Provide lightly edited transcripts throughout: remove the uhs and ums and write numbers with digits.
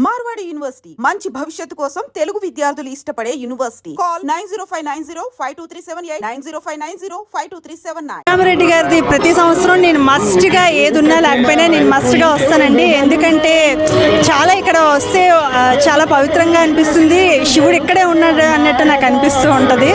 Marwadi university మంచి భవిష్యత్తు కోసం తెలుగు విద్యార్థులు ఇష్టపడే యూనివర్సిటీ. కాల్ 9059052378 9059052379. రామరెడ్డి గారిది ప్రతి సంవత్సరం నేను మస్ట్ గా ఏదున్నా లేకపోయినా నేను మస్ట్ గా వస్తానండి. ఎందుకంటే చాలా ఇక్కడ వస్తే చాలా పవిత్రంగా అనిపిస్తుంది. శివుడు ఇక్కడే ఉన్నాడు అన్నట్టు నాకు అనిపిస్తూ ఉంటుంది.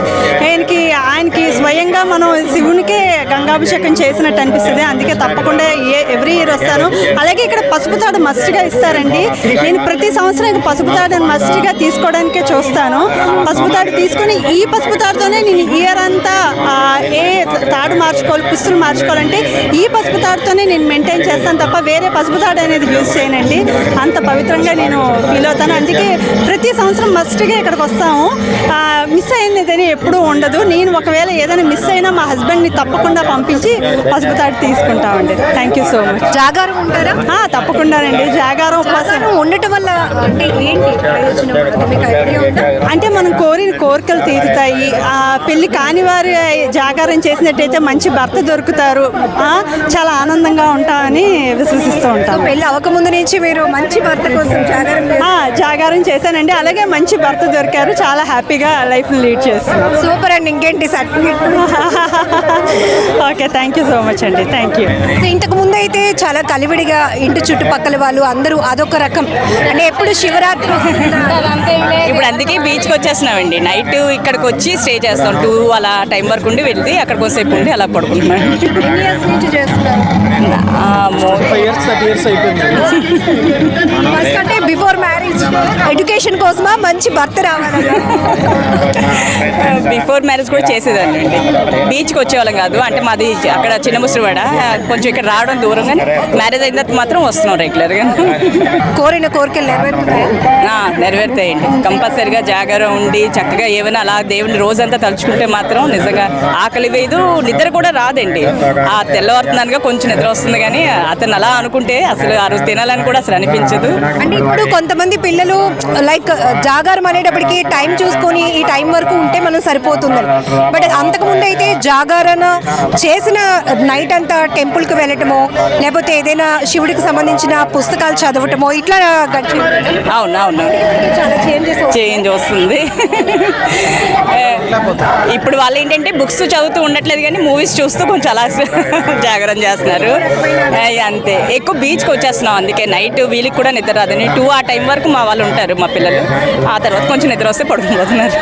ఆయనకి స్వయంగా మనం శివునికే గంగాభిషేకం చేసినట్టు అనిపిస్తుంది. అందుకే తప్పకుండా ఎవ్రీ ఇయర్ వస్తాను. అలాగే ఇక్కడ పసుపు తాడు మస్ట్ గా ఇస్తారండి. నేను ప్రతి సంవత్సరం పసుపు తాడుని మస్ట్ గా తీసుకోవడానికే చూస్తాను. పసుపు తాడు తీసుకొని ఈ పసుపు తాడుతోనే నేను ఇయర్ అంతా ఏ తాడు మార్చుకోవాలి, పుస్తులు మార్చుకోవాలంటే ఈ పసుపు తాడుతోనే నేను మెయింటైన్ చేస్తాను తప్ప వేరే పసుపు తాడు అనేది యూజ్ చేయనండి. అంత పవిత్రంగా నేను ఫీల్ అవుతాను. అందుకే ప్రతి సంవత్సరం మస్ట్గా ఇక్కడికి వస్తాము. మిస్ అయిందని ఎప్పుడూ ఉండదు. నేను ఒకవేళ ఏదైనా మిస్ అయినా మా హస్బెండ్ని తప్పకుండా పంపించి పసుపు తాడు తీసుకుంటామండి. Thank you so much. జాగారం ఉంటారా? తప్పకుండానండి. జాగారం ఉపవాసం ఉండటం వల్ల అంటే ఏంటి ప్రయోజనం? అంటే మనం కోరిన కోరికలు తీరుతాయి. పెళ్లి కాని వారి జాగారం చేసినట్టయితే మంచి భర్త దొరుకుతారు. చాలా ఆనందంగా ఉంటామని విశ్వసిస్తూ ఉంటాం. పెళ్లి అవ్వకముందు నుంచి మీరు మంచి భర్త కోసం జాగారం చేశానండి. అలాగే మంచి భర్త దొరికారు. చాలా హ్యాపీగా లైఫ్ లీడ్ చేస్తున్నాం. సూపర్ అండి. ఇంకేంటి certificate? Okay, thank you so much అండి. Thank you. ఇంతకు ముందు అయితే చాలా కలివిడిగా ఇంటి చుట్టుపక్కల వాళ్ళు అందరూ అదొక రకం అంటే ఎప్పుడు శివరాత్రి. ఇప్పుడు అందుకే బీచ్కి వచ్చేస్తున్నామండి. నైట్ ఇక్కడికి వచ్చి స్టే చేస్తాం. 2 అలా టైం వరకు ఉండి వెళ్ళి అక్కడికి కొంతసేపు ఉండి అలా పడుకుంటున్నాం. అంటే బిఫోర్ మ్యారేజ్ ఎడ్యుకేషన్ కోసమా మంచి భర్త రావాలి? బిఫోర్ మ్యారేజ్ కూడా చేసేదాన్ని అండి. బీచ్కి వచ్చేవాళ్ళం కాదు. అంటే మాది అక్కడ చిన్న ముసిరివాడ, కొంచెం ఇక్కడ రావడం దూరం. కానీ మ్యారేజ్ అయిన తర్వాత మాత్రం వస్తున్నాం రెగ్యులర్గా. కోరిన కోరికలు నెరవేరుతాయండి. కంపల్సరిగా జాగారం ఉండి చక్కగా ఏమైనా అలా దేవుని రోజంతా తలుచుకుంటే మాత్రం నిజంగా ఆకలి వేయదు, నిద్ర కూడా రాదండి. తెల్లవారుతున్నానుగా కొంచెం నిద్ర వస్తుంది, కానీ అతను అలా అనుకుంటే అసలు ఆ రోజు తినాలని కూడా అసలు అనిపించదు. అంటే ఇప్పుడు కొంతమంది పిల్లలు లైక్ జాగారం అనేటప్పటికి టైం చూసుకొని ఈ టైం వరకు ఉంటే మనం సరిపోతుందని. బట్ అంతకుముందు అయితే జాగారణ చేసిన నైట్ అంతా టెంపుల్కి వెళ్ళటమో లేకపోతే ఏదైనా శివుడికి సంబంధించిన పుస్తకాలు చదవటమో ఇట్లా గడిచి. అవును, చాలా చేంజ్ వస్తుంది. ఇప్పుడు వాళ్ళు ఏంటంటే బుక్స్ చదువుతూ ఉండట్లేదు, కానీ మూవీస్ చూస్తూ కొంచెం అలా జాగరణ చేస్తున్నారు. అంతే. ఎక్కువ బీచ్కి వచ్చేస్తున్నాం. అందుకే నైట్ వీళ్ళకి కూడా నిద్ర రాదని 2 ఆ టైం వరకు మా వాళ్ళు ఉంటారు, మా పిల్లలు. ఆ తర్వాత కొంచెం నిద్ర వస్తే పడుకుపోతున్నారు.